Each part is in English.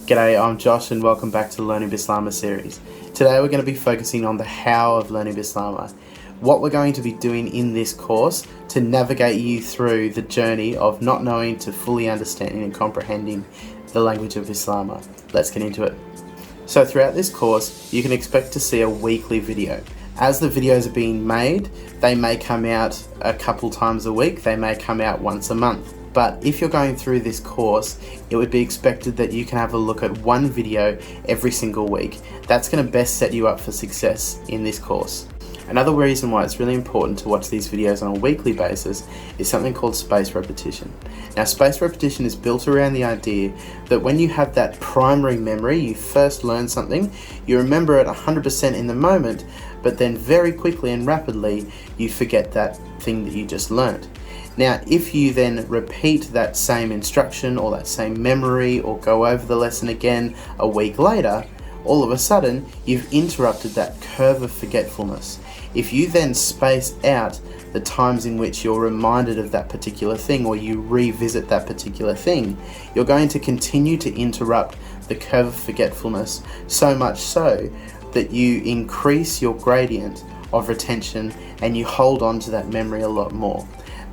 G'day, I'm Josh and welcome back to the Learning Bislama series. Today we're going to be focusing on the how of learning Bislama. What we're going to be doing in this course to navigate you through the journey of not knowing to fully understanding and comprehending the language of Bislama. Let's get into it. So throughout this course, you can expect to see a weekly video. As the videos are being made, they may come out a couple times a week, they may come out once a month. But if you're going through this course, it would be expected that you can have a look at one video every single week. That's going to best set you up for success in this course. Another reason why it's really important to watch these videos on a weekly basis is something called spaced repetition. Now, spaced repetition is built around the idea that when you have that primary memory, you first learn something, you remember it 100% in the moment, but then very quickly and rapidly, you forget that thing that you just learned. Now, if you then repeat that same instruction or that same memory or go over the lesson again a week later, all of a sudden, you've interrupted that curve of forgetfulness. If you then space out the times in which you're reminded of that particular thing or you revisit that particular thing, you're going to continue to interrupt the curve of forgetfulness, so much so that you increase your gradient of retention and you hold on to that memory a lot more.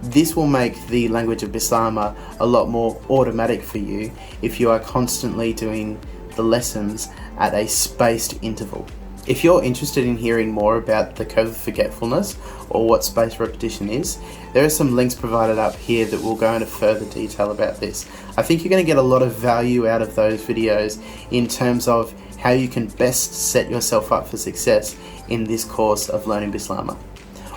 This will make the language of Bislama a lot more automatic for you if you are constantly doing the lessons at a spaced interval. If you're interested in hearing more about the curve of forgetfulness or what spaced repetition is, there are some links provided up here that will go into further detail about this. I think you're going to get a lot of value out of those videos in terms of how you can best set yourself up for success in this course of learning Bislama.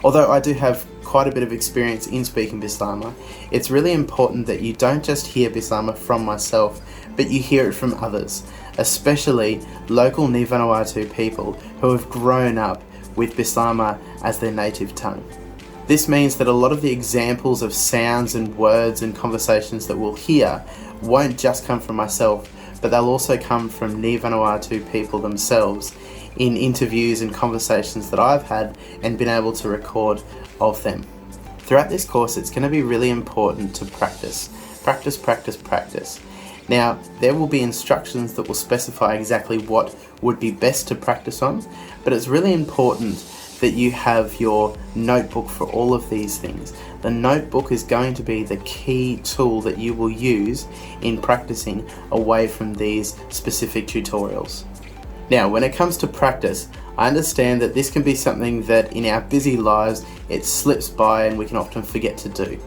Although I do have quite a bit of experience in speaking Bislama, it's really important that you don't just hear Bislama from myself, but you hear it from others, especially local Vanuatu people who have grown up with Bislama as their native tongue. This means that a lot of the examples of sounds and words and conversations that we'll hear won't just come from myself, but they'll also come from Vanuatu people themselves in interviews and conversations that I've had and been able to record of them. Throughout this course, it's going to be really important to practice. Practice, practice, practice. Now, there will be instructions that will specify exactly what would be best to practice on, but it's really important that you have your notebook for all of these things. The notebook is going to be the key tool that you will use in practicing away from these specific tutorials. Now, when it comes to practice, I understand that this can be something that in our busy lives, it slips by and we can often forget to do.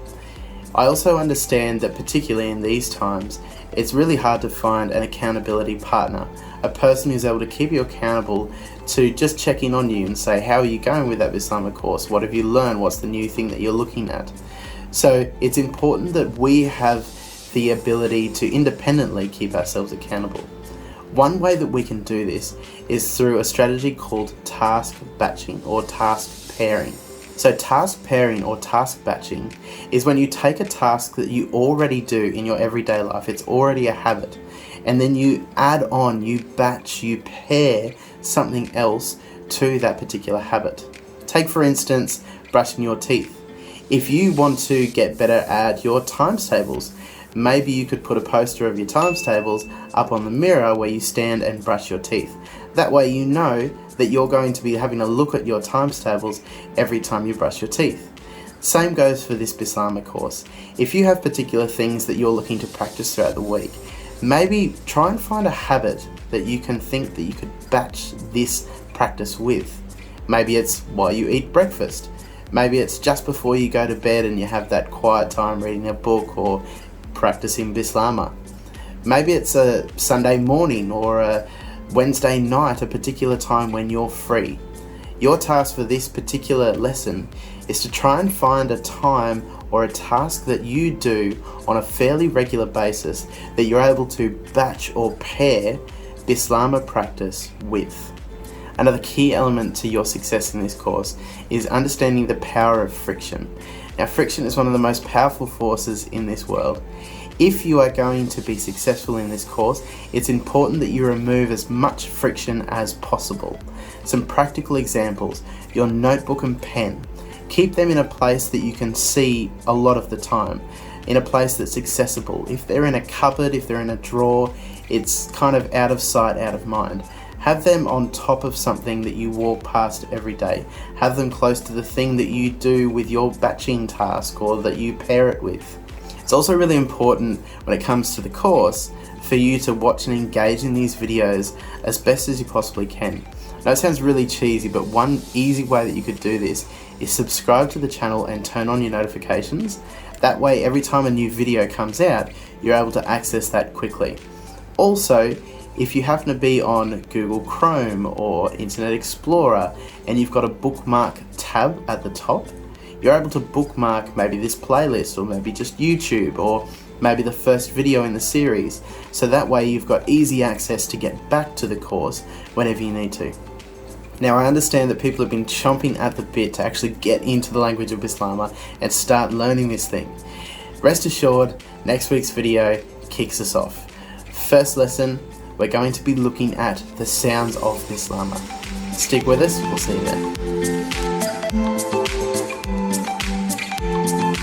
I also understand that particularly in these times, it's really hard to find an accountability partner, a person who's able to keep you accountable to just check in on you and say, how are you going with that Bislama course? What have you learned? What's the new thing that you're looking at? So it's important that we have the ability to independently keep ourselves accountable. One way that we can do this is through a strategy called task batching or task pairing. So task pairing or task batching is when you take a task that you already do in your everyday life, it's already a habit, and then you add on, you batch, you pair something else to that particular habit. Take for instance, brushing your teeth. If you want to get better at your times tables, maybe you could put a poster of your times tables up on the mirror where you stand and brush your teeth. That way you know that you're going to be having a look at your times tables every time you brush your teeth. Same goes for this Bislama course. If you have particular things that you're looking to practice throughout the week, maybe try and find a habit that you can think that you could batch this practice with. Maybe it's while you eat breakfast. Maybe it's just before you go to bed and you have that quiet time reading a book or practicing Bislama. Maybe it's a Sunday morning or a Wednesday night, a particular time when you're free. Your task for this particular lesson is to try and find a time or a task that you do on a fairly regular basis that you're able to batch or pair Bislama practice with. Another key element to your success in this course is understanding the power of friction. Now, friction is one of the most powerful forces in this world. If you are going to be successful in this course, it's important that you remove as much friction as possible. Some practical examples: your notebook and pen. Keep them in a place that you can see a lot of the time, in a place that's accessible. If they're in a cupboard, if they're in a drawer, it's kind of out of sight, out of mind. Have them on top of something that you walk past every day. Have them close to the thing that you do with your batching task or that you pair it with. It's also really important when it comes to the course for you to watch and engage in these videos as best as you possibly can. Now, it sounds really cheesy, but one easy way that you could do this is subscribe to the channel and turn on your notifications. That way, every time a new video comes out, you're able to access that quickly. Also, if you happen to be on Google Chrome or Internet Explorer and you've got a bookmark tab at the top, you're able to bookmark maybe this playlist or maybe just YouTube or maybe the first video in the series, so that way you've got easy access to get back to the course whenever you need to. Now, I understand that people have been chomping at the bit to actually get into the language of Bislama and start learning this thing. Rest assured, next week's video kicks us off. First lesson, we're going to be looking at the sounds of Bislama. Stick with us, we'll see you then.